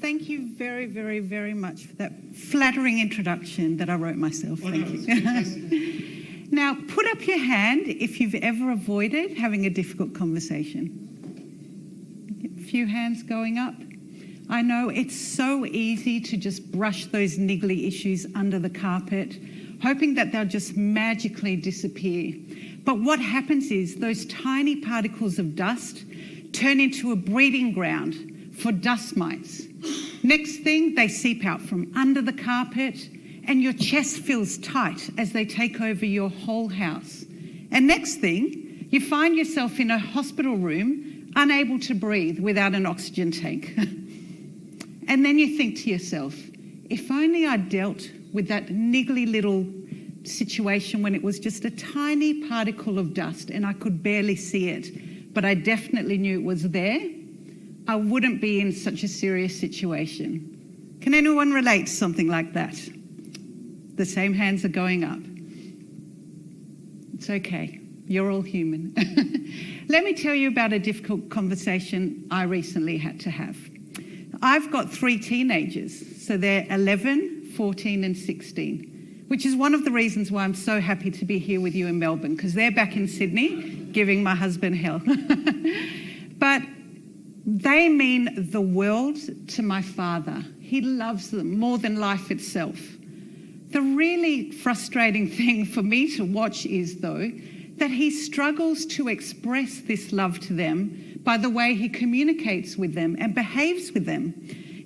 thank you very, very, very much for that flattering introduction that I wrote myself. Thank you. Now, put up your hand if you've ever avoided having a difficult conversation. A few hands going up. I know it's so easy to just brush those niggly issues under the carpet, hoping that they'll just magically disappear. But what happens is those tiny particles of dust turn into a breeding ground for dust mites. Next thing, they seep out from under the carpet and your chest feels tight as they take over your whole house. And next thing, you find yourself in a hospital room, unable to breathe without an oxygen tank. And then you think to yourself, if only I dealt with that niggly little situation when it was just a tiny particle of dust and I could barely see it, but I definitely knew it was there, I wouldn't be in such a serious situation. Can anyone relate to something like that? The same hands are going up. It's okay. You're all human. Let me tell you about a difficult conversation I recently had to have. I've got 3 teenagers, so they're 11, 14 and 16, which is one of the reasons why I'm so happy to be here with you in Melbourne, because they're back in Sydney giving my husband hell. But they mean the world to my father. He loves them more than life itself. The really frustrating thing for me to watch is, though, that he struggles to express this love to them by the way he communicates with them and behaves with them.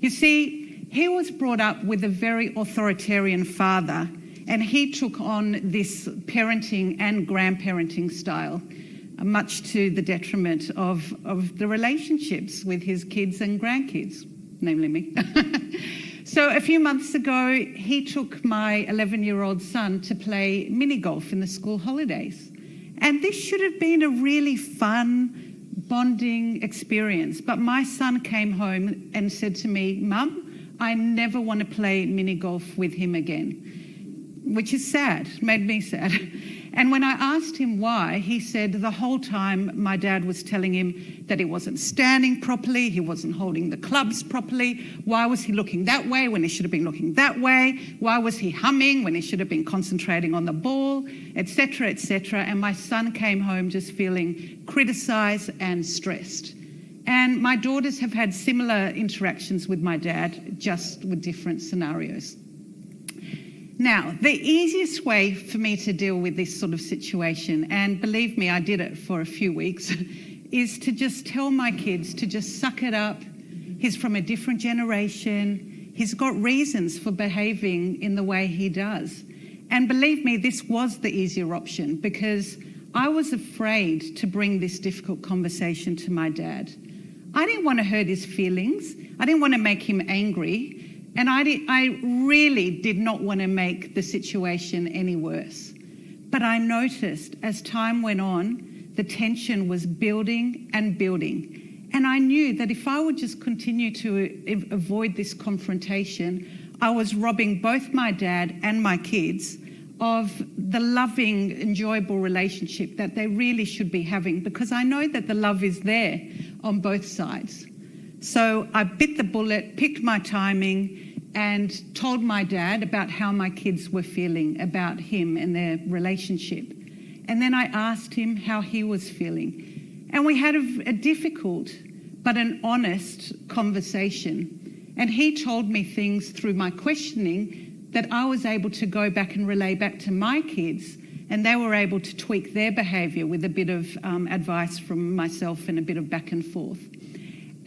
You see, he was brought up with a very authoritarian father, and he took on this parenting and grandparenting style, much to the detriment of the relationships with his kids and grandkids, namely me. So a few months ago, he took my 11-year-old son to play mini golf in the school holidays. And this should have been a really fun, bonding experience. But my son came home and said to me, "Mum, I never want to play mini golf with him again," which is sad, made me sad. And when I asked him why, he said the whole time my dad was telling him that he wasn't standing properly, he wasn't holding the clubs properly. Why was he looking that way when he should have been looking that way? Why was he humming when he should have been concentrating on the ball, etc., etc. And my son came home just feeling criticised and stressed. And my daughters have had similar interactions with my dad, just with different scenarios. Now, the easiest way for me to deal with this sort of situation, and believe me, I did it for a few weeks, is to just tell my kids to just suck it up. He's from a different generation. He's got reasons for behaving in the way he does. And believe me, this was the easier option because I was afraid to bring this difficult conversation to my dad. I didn't want to hurt his feelings. I didn't want to make him angry. And I really did not want to make the situation any worse. But I noticed as time went on, the tension was building and building. And I knew that if I would just continue to avoid this confrontation, I was robbing both my dad and my kids of the loving, enjoyable relationship that they really should be having, because I know that the love is there on both sides. So I bit the bullet, picked my timing, and told my dad about how my kids were feeling about him and their relationship. And then I asked him how he was feeling. And we had a difficult but an honest conversation. And he told me things through my questioning that I was able to go back and relay back to my kids, and they were able to tweak their behaviour with a bit of advice from myself and a bit of back and forth.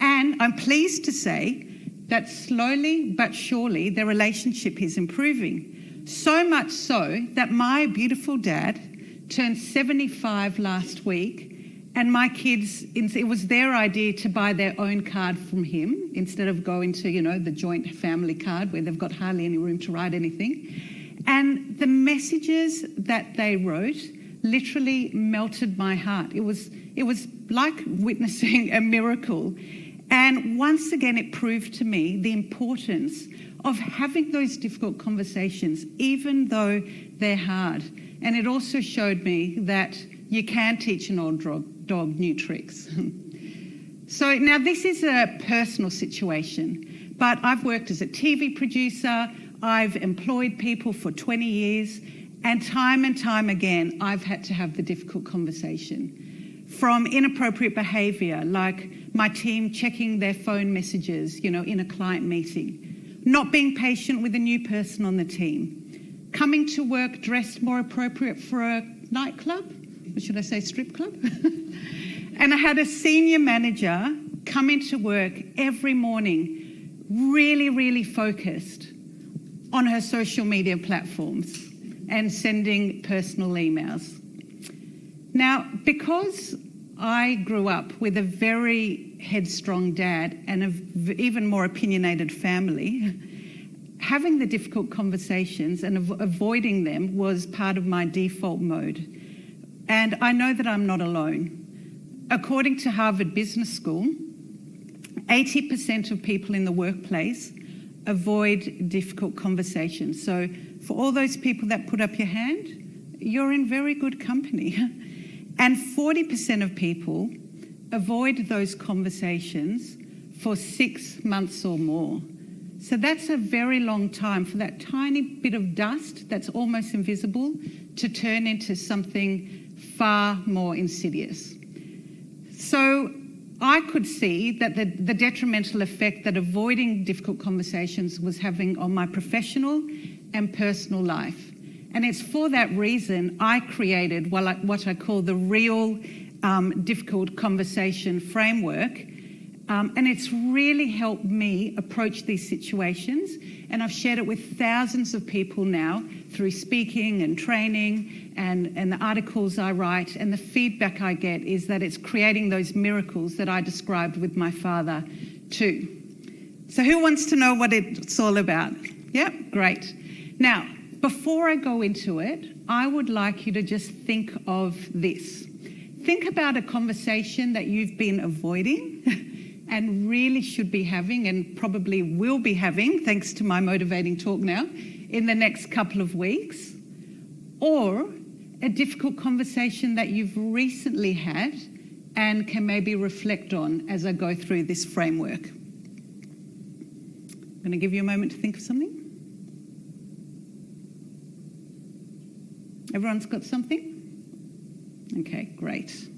And I'm pleased to say that slowly but surely their relationship is improving. So much so that my beautiful dad turned 75 last week, and my kids, it was their idea to buy their own card from him instead of going to, the joint family card where they've got hardly any room to write anything. And the messages that they wrote literally melted my heart. It was like witnessing a miracle. And once again, it proved to me the importance of having those difficult conversations, even though they're hard. And it also showed me that you can teach an old dog new tricks. So now this is a personal situation, But I've worked as a TV producer, I've employed people for 20 years, and time again, I've had to have the difficult conversation. From inappropriate behaviour, like my team checking their phone messages, in a client meeting, not being patient with a new person on the team, coming to work dressed more appropriate for a nightclub, or should I say strip club? And I had a senior manager come into work every morning, really focused on her social media platforms and sending personal emails. Now, because I grew up with a very headstrong dad and an even more opinionated family, having the difficult conversations and avoiding them was part of my default mode. And I know that I'm not alone. According to Harvard Business School, 80% of people in the workplace avoid difficult conversations. So for all those people that put up your hand, you're in very good company. And 40% of people avoid those conversations for 6 months or more. So that's a very long time for that tiny bit of dust that's almost invisible to turn into something far more insidious. So I could see that the detrimental effect that avoiding difficult conversations was having on my professional and personal life. And it's for that reason I created what I call the real difficult conversation framework. And it's really helped me approach these situations. And I've shared it with thousands of people now through speaking and training and the articles I write. And the feedback I get is that it's creating those miracles that I described with my father too. So who wants to know what it's all about? Yep, great. Now, before I go into it, I would like you to just think of this. Think about a conversation that you've been avoiding and really should be having and probably will be having, thanks to my motivating talk now, in the next couple of weeks. Or a difficult conversation that you've recently had and can maybe reflect on as I go through this framework. I'm going to give you a moment to think of something. Everyone's got something? Okay, great.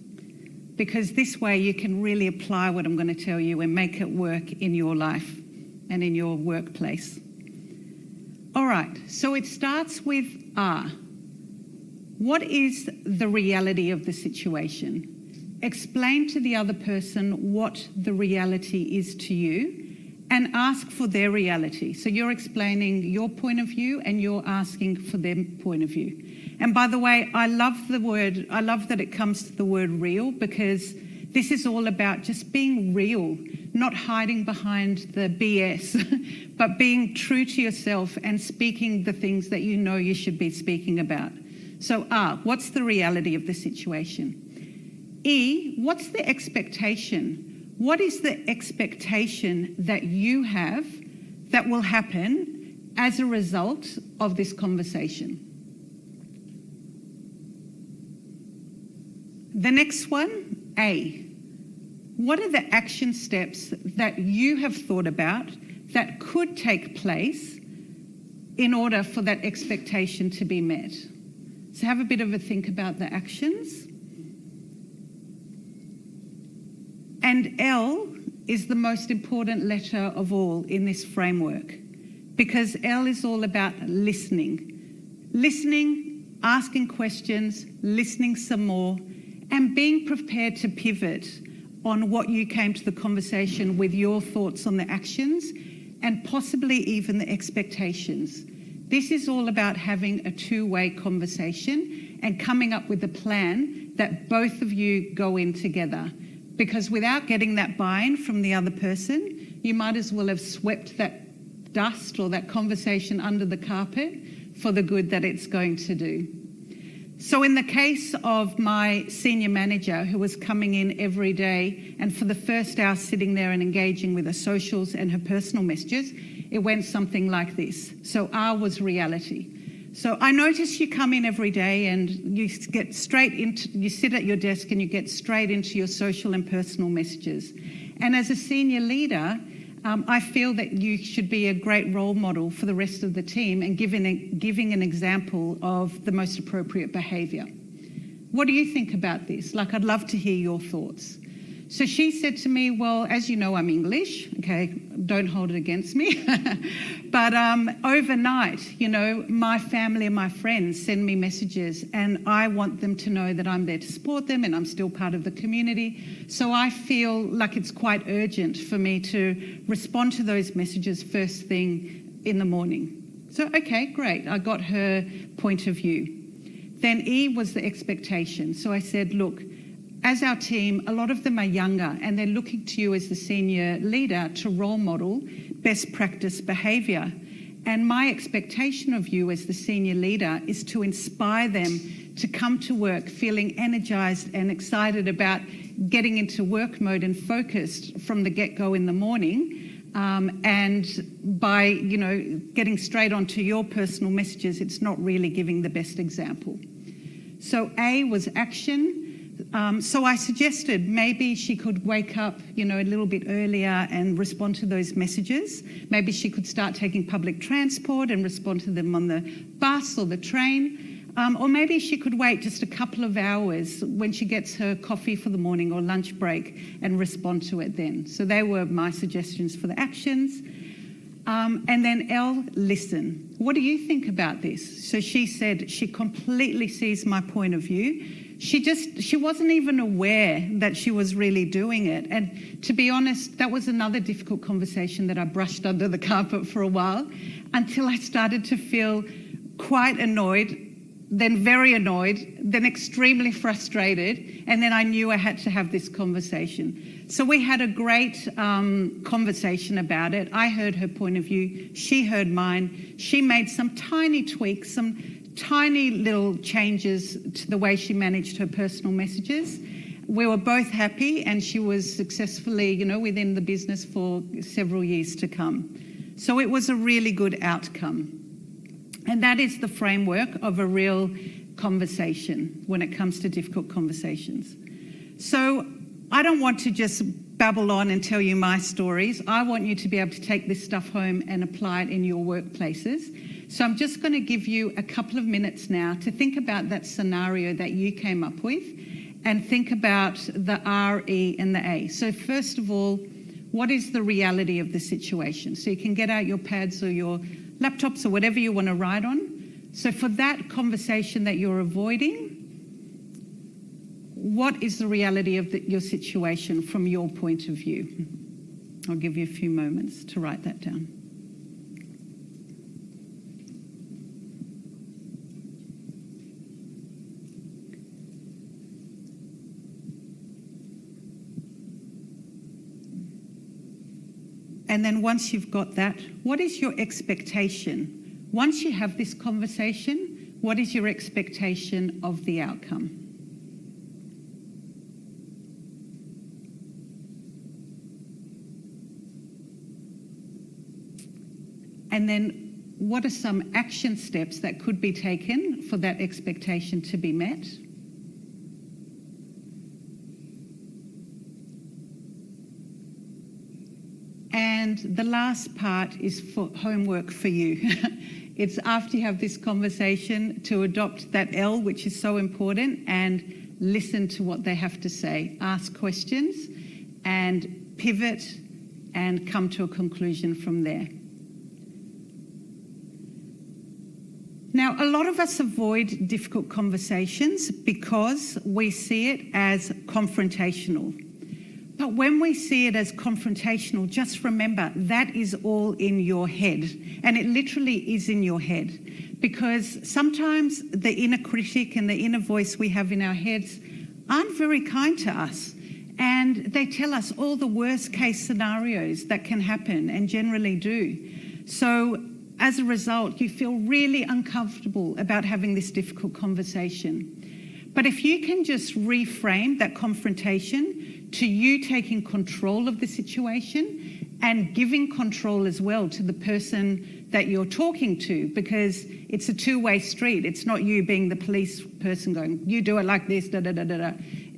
Because this way you can really apply what I'm going to tell you and make it work in your life and in your workplace. All right, so it starts with R. What is the reality of the situation? Explain to the other person what the reality is to you and ask for their reality. So you're explaining your point of view and you're asking for their point of view. And by the way, I love that it comes to the word real, because this is all about just being real, not hiding behind the BS, but being true to yourself and speaking the things that you know you should be speaking about. So R, what's the reality of the situation? E, what's the expectation? What is the expectation that you have that will happen as a result of this conversation? The next one, A. What are the action steps that you have thought about that could take place in order for that expectation to be met? So have a bit of a think about the actions. And L is the most important letter of all in this framework, because L is all about listening. Listening, asking questions, listening some more, and being prepared to pivot on what you came to the conversation with your thoughts on the actions and possibly even the expectations. This is all about having a two-way conversation and coming up with a plan that both of you go in together. Because without getting that buy-in from the other person, you might as well have swept that dust or that conversation under the carpet for the good that it's going to do. So in the case of my senior manager, who was coming in every day and for the first hour sitting there and engaging with her socials and her personal messages, it went something like this. So R was reality. So I notice you come in every day and you sit at your desk and you get straight into your social and personal messages. And as a senior leader, I feel that you should be a great role model for the rest of the team and giving an example of the most appropriate behaviour. What do you think about this? Like, I'd love to hear your thoughts. So she said to me, well, as you know, I'm English, okay, don't hold it against me. But overnight, you know, my family and my friends send me messages and I want them to know that I'm there to support them and I'm still part of the community. So I feel like it's quite urgent for me to respond to those messages first thing in the morning. So, okay, great, I got her point of view. Then E was the expectation. So I said, look, as our team, a lot of them are younger and they're looking to you as the senior leader to role model best practice behaviour. And my expectation of you as the senior leader is to inspire them to come to work feeling energised and excited about getting into work mode and focused from the get-go in the morning. And by, you know, getting straight onto your personal messages, it's not really giving the best example. So A was action. So I suggested maybe she could wake up, you know, a little bit earlier and respond to those messages. Maybe she could start taking public transport and respond to them on the bus or the train. Or maybe she could wait just a couple of hours when she gets her coffee for the morning or lunch break and respond to it then. So they were my suggestions for the actions. And then L, listen. What do you think about this? So she said she completely sees my point of view. She wasn't even aware that she was really doing it. And to be honest, that was another difficult conversation that I brushed under the carpet for a while until I started to feel quite annoyed, then very annoyed, then extremely frustrated. And then I knew I had to have this conversation. So we had a great conversation about it. I heard her point of view. She heard mine. She made some tiny tweaks, some tiny little changes to the way she managed her personal messages. We were both happy and she was successfully, you know, within the business for several years to come. So it was a really good outcome. And that is the framework of a real conversation when it comes to difficult conversations. So I don't want to just babble on and tell you my stories. I want you to be able to take this stuff home and apply it in your workplaces. So I'm just going to give you a couple of minutes now to think about that scenario that you came up with and think about the R, E and the A. So first of all, what is the reality of the situation? So you can get out your pads or your laptops or whatever you want to write on. So for that conversation that you're avoiding, what is the reality of your situation from your point of view? I'll give you a few moments to write that down. And then once you've got that, what is your expectation? Once you have this conversation, what is your expectation of the outcome? And then what are some action steps that could be taken for that expectation to be met? And the last part is for homework for you. It's after you have this conversation to adopt that L, which is so important, and listen to what they have to say. Ask questions and pivot and come to a conclusion from there. Now, a lot of us avoid difficult conversations because we see it as confrontational. But when we see it as confrontational, just remember that is all in your head. And it literally is in your head. Because sometimes the inner critic and the inner voice we have in our heads aren't very kind to us. And they tell us all the worst case scenarios that can happen and generally do. So as a result, you feel really uncomfortable about having this difficult conversation. But if you can just reframe that confrontation to you taking control of the situation and giving control as well to the person that you're talking to, because it's a two-way street. It's not you being the police person going, you do it like this, da da da da da.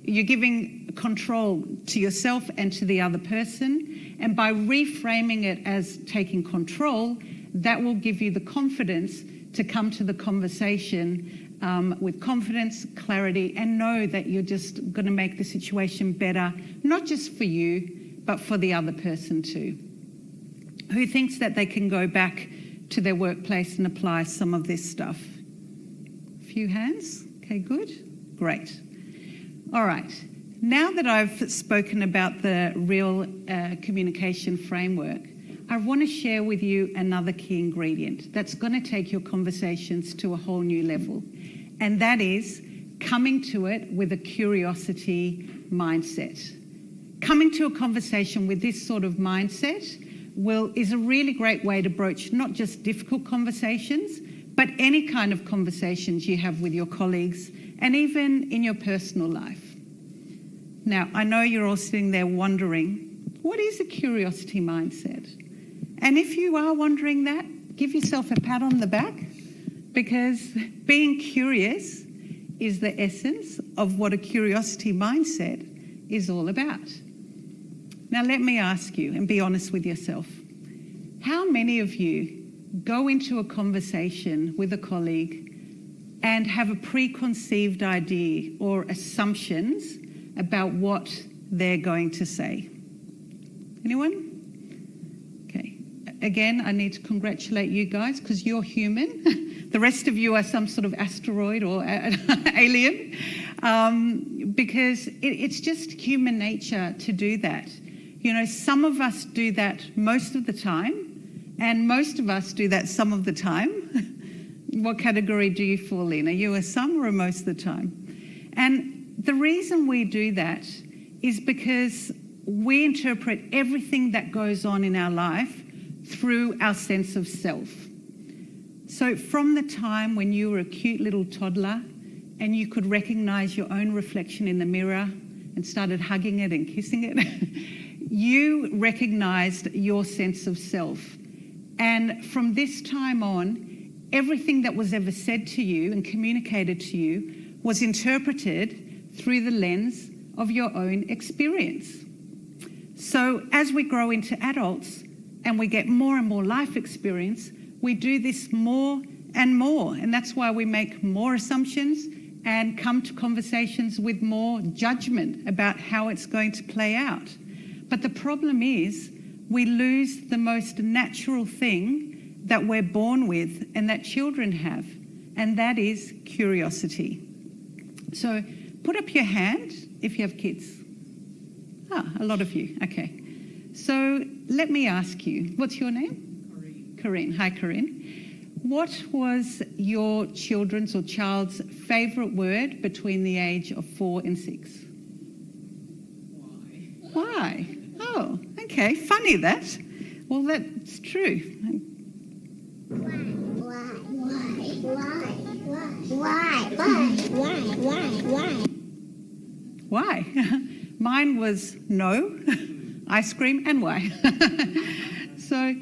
You're giving control to yourself and to the other person. And by reframing it as taking control, that will give you the confidence to come to the conversation with confidence, clarity, and know that you're just going to make the situation better, not just for you, but for the other person too, who thinks that they can go back to their workplace and apply some of this stuff. A few hands? Okay, good. Great. All right. Now that I've spoken about the real communication framework, I want to share with you another key ingredient that's going to take your conversations to a whole new level. And that is coming to it with a curiosity mindset. Coming to a conversation with this sort of mindset is a really great way to broach not just difficult conversations, but any kind of conversations you have with your colleagues and even in your personal life. Now, I know you're all sitting there wondering, what is a curiosity mindset? And if you are wondering that, give yourself a pat on the back, because being curious is the essence of what a curiosity mindset is all about. Now, let me ask you, and be honest with yourself, how many of you go into a conversation with a colleague and have a preconceived idea or assumptions about what they're going to say? Anyone? Okay. Again, I need to congratulate you guys because you're human. The rest of you are some sort of asteroid or alien, because it's just human nature to do that. You know, some of us do that most of the time, and most of us do that some of the time. What category do you fall in? Are you a some or a most of the time? And the reason we do that is because we interpret everything that goes on in our life through our sense of self. So from the time when you were a cute little toddler and you could recognize your own reflection in the mirror and started hugging it and kissing it, you recognized your sense of self. And from this time on, everything that was ever said to you and communicated to you was interpreted through the lens of your own experience. So as we grow into adults and we get more and more life experience, we do this more and more. And that's why we make more assumptions and come to conversations with more judgment about how it's going to play out. But the problem is we lose the most natural thing that we're born with and that children have, and that is curiosity. So put up your hand if you have kids. A lot of you. Okay. So let me ask you, what's your name? Corinne. Hi, Corinne. What was your children's or child's favourite word between the age of 4 and 6? Why? Oh, okay. Funny that. Well, that's true. Why? Mine was no, ice cream, and why? So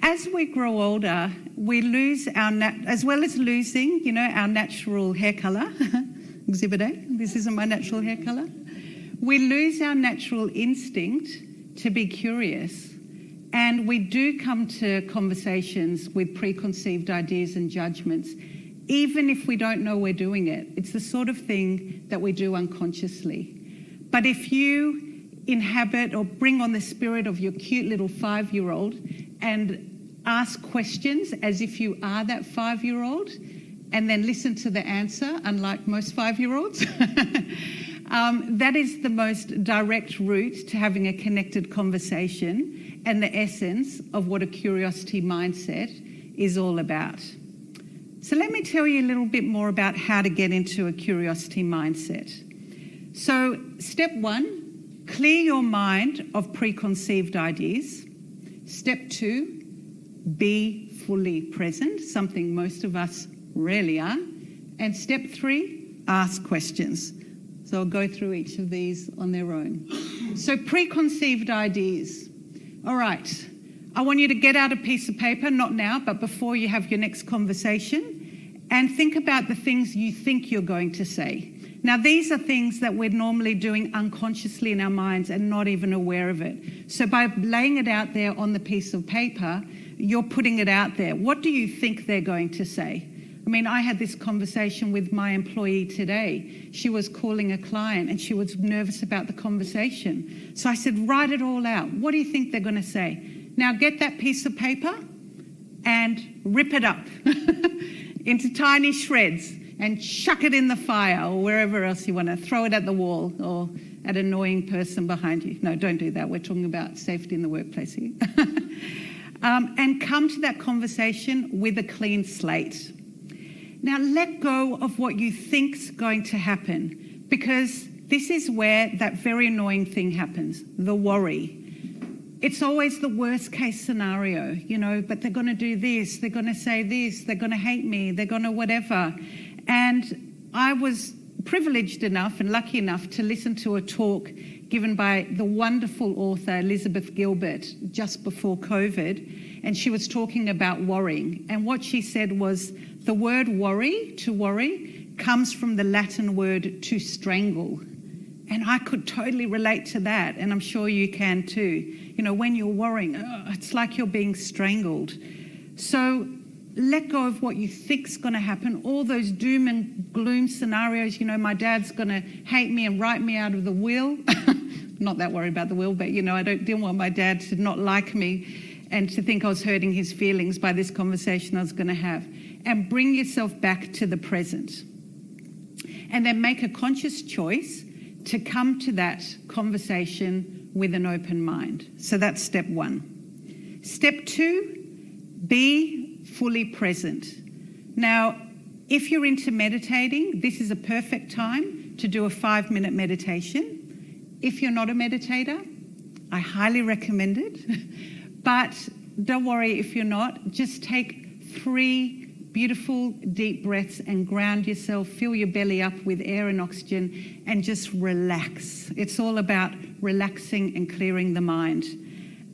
as we grow older, we lose our, as well as losing, our natural hair colour. Exhibit A, this isn't my natural hair colour. We lose our natural instinct to be curious. And we do come to conversations with preconceived ideas and judgments, even if we don't know we're doing it. It's the sort of thing that we do unconsciously. But if you inhabit or bring on the spirit of your cute little 5-year-old and ask questions as if you are that 5-year-old and then listen to the answer, unlike most 5-year-olds, that is the most direct route to having a connected conversation and the essence of what a curiosity mindset is all about. So let me tell you a little bit more about how to get into a curiosity mindset. So step 1, clear your mind of preconceived ideas. Step 2, be fully present, something most of us rarely are. And step 3, ask questions. So I'll go through each of these on their own. So preconceived ideas. All right, I want you to get out a piece of paper, not now, but before you have your next conversation, and think about the things you think you're going to say. Now, these are things that we're normally doing unconsciously in our minds and not even aware of it. So by laying it out there on the piece of paper, you're putting it out there. What do you think they're going to say? I mean, I had this conversation with my employee today. She was calling a client and she was nervous about the conversation. So I said, write it all out. What do you think they're going to say? Now get that piece of paper and rip it up into tiny shreds and chuck it in the fire or wherever else you want to. Throw it at the wall or at an annoying person behind you. No, don't do that. We're talking about safety in the workplace here. And come to that conversation with a clean slate. Now, let go of what you think's going to happen, because this is where that very annoying thing happens, the worry. It's always the worst case scenario, you know, but they're going to do this, they're going to say this, they're going to hate me, they're going to whatever. And I was privileged enough and lucky enough to listen to a talk given by the wonderful author Elizabeth Gilbert just before COVID, and she was talking about worrying. And what she said was the word worry, to worry, comes from the Latin word to strangle. And I could totally relate to that, and I'm sure you can too. You know, when you're worrying, it's like you're being strangled. So let go of what you think's going to happen, all those doom and gloom scenarios. You know, my dad's going to hate me and write me out of the will. Not that worried about the will, but, you know, I didn't want my dad to not like me and to think I was hurting his feelings by this conversation I was going to have. And bring yourself back to the present. And then make a conscious choice to come to that conversation with an open mind. So that's step one. Step two, be fully present. Now, if you're into meditating, this is a perfect time to do a 5-minute meditation. If you're not a meditator, I highly recommend it. But don't worry if you're not. Just take 3 beautiful deep breaths and ground yourself. Fill your belly up with air and oxygen and just relax. It's all about relaxing and clearing the mind.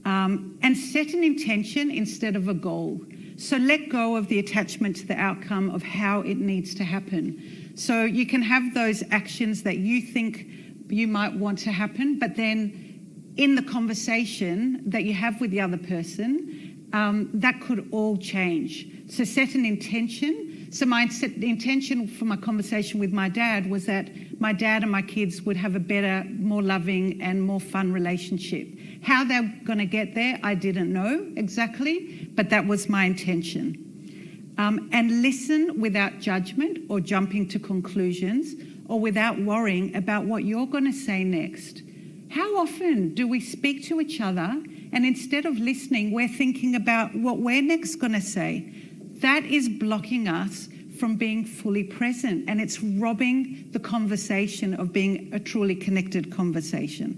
And set an intention instead of a goal. So let go of the attachment to the outcome of how it needs to happen. So you can have those actions that you think you might want to happen, but then in the conversation that you have with the other person, that could all change. So set an intention. So the intention for my conversation with my dad was that my dad and my kids would have a better, more loving and more fun relationship. How they're going to get there, I didn't know exactly, but that was my intention. And listen without judgment or jumping to conclusions or without worrying about what you're going to say next. How often do we speak to each other and instead of listening, we're thinking about what we're next going to say? That is blocking us from being fully present, and it's robbing the conversation of being a truly connected conversation.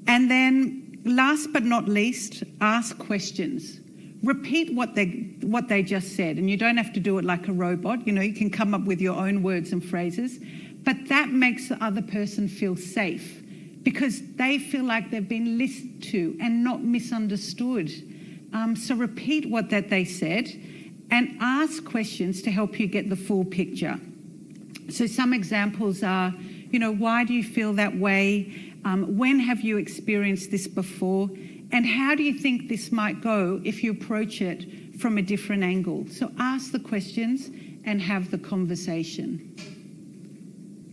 And then last but not least, ask questions. Repeat what they just said, and you don't have to do it like a robot. You know, you can come up with your own words and phrases, but that makes the other person feel safe because they feel like they've been listened to and not misunderstood. So repeat what they said and ask questions to help you get the full picture. So some examples are, you know, why do you feel that way? When have you experienced this before? And how do you think this might go if you approach it from a different angle? So ask the questions and have the conversation.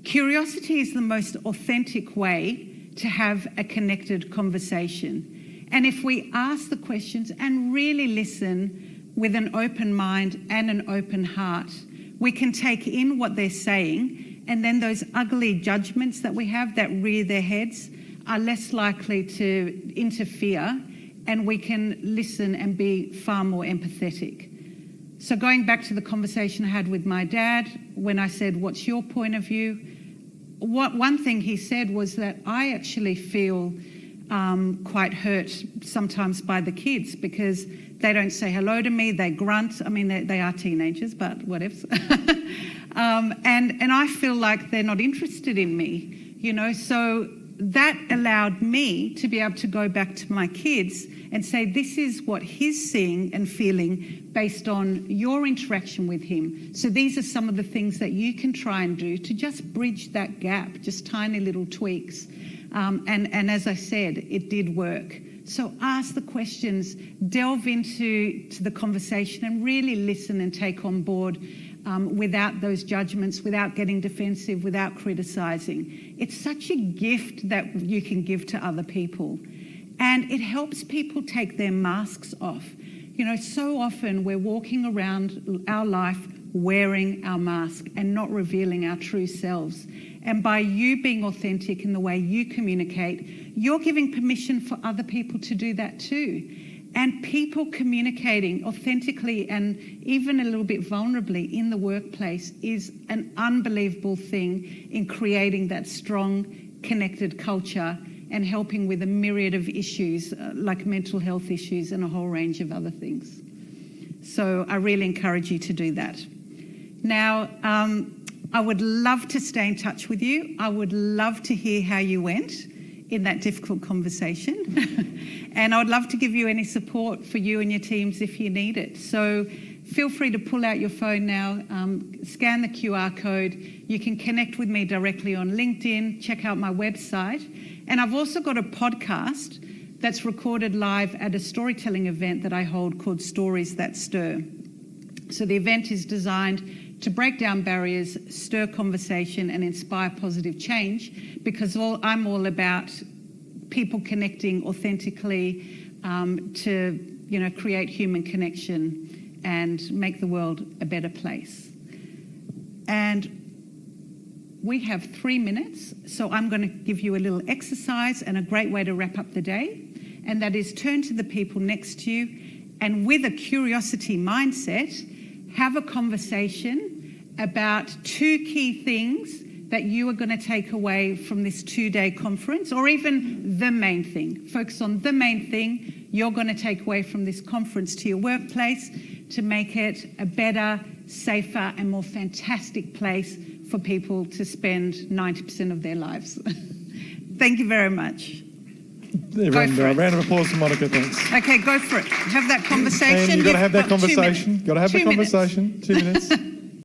Curiosity is the most authentic way to have a connected conversation. And if we ask the questions and really listen with an open mind and an open heart, we can take in what they're saying, and then those ugly judgments that we have that rear their heads are less likely to interfere, and we can listen and be far more empathetic. So going back to the conversation I had with my dad, when I said, what's your point of view? One thing he said was that I actually feel quite hurt sometimes by the kids because they don't say hello to me, they grunt. I mean, they are teenagers, but whatevs. And I feel like they're not interested in me, you know. So that allowed me to be able to go back to my kids and say, this is what he's seeing and feeling based on your interaction with him. So these are some of the things that you can try and do to just bridge that gap, just tiny little tweaks. And as I said, it did work. So ask the questions, delve into the conversation and really listen and take on board without those judgments, without getting defensive, without criticising. It's such a gift that you can give to other people. And it helps people take their masks off. You know, so often we're walking around our life wearing our mask and not revealing our true selves. And by you being authentic in the way you communicate, you're giving permission for other people to do that too. And people communicating authentically and even a little bit vulnerably in the workplace is an unbelievable thing in creating that strong, connected culture and helping with a myriad of issues like mental health issues and a whole range of other things. So I really encourage you to do that. Now, I would love to stay in touch with you. I would love to hear how you went in that difficult conversation. And I would love to give you any support for you and your teams if you need it. So feel free to pull out your phone now, scan the QR code. You can connect with me directly on LinkedIn, check out my website. And I've also got a podcast that's recorded live at a storytelling event that I hold called Stories That Stir. So the event is designed to break down barriers, stir conversation, and inspire positive change, because I'm all about people connecting authentically to create human connection and make the world a better place. And we have 3 minutes, so I'm going to give you a little exercise and a great way to wrap up the day, and that is turn to the people next to you and with a curiosity mindset, have a conversation about 2 key things that you are going to take away from this 2-day conference, or even the main thing. Focus on the main thing you're going to take away from this conference to your workplace to make it a better, safer, and more fantastic place for people to spend 90% of their lives. Thank you very much. Everyone, a round of applause for Monica, thanks. Okay, go for it. Have that conversation. And you've got to have that conversation. 2 minutes. Got to have the conversation. 2 minutes.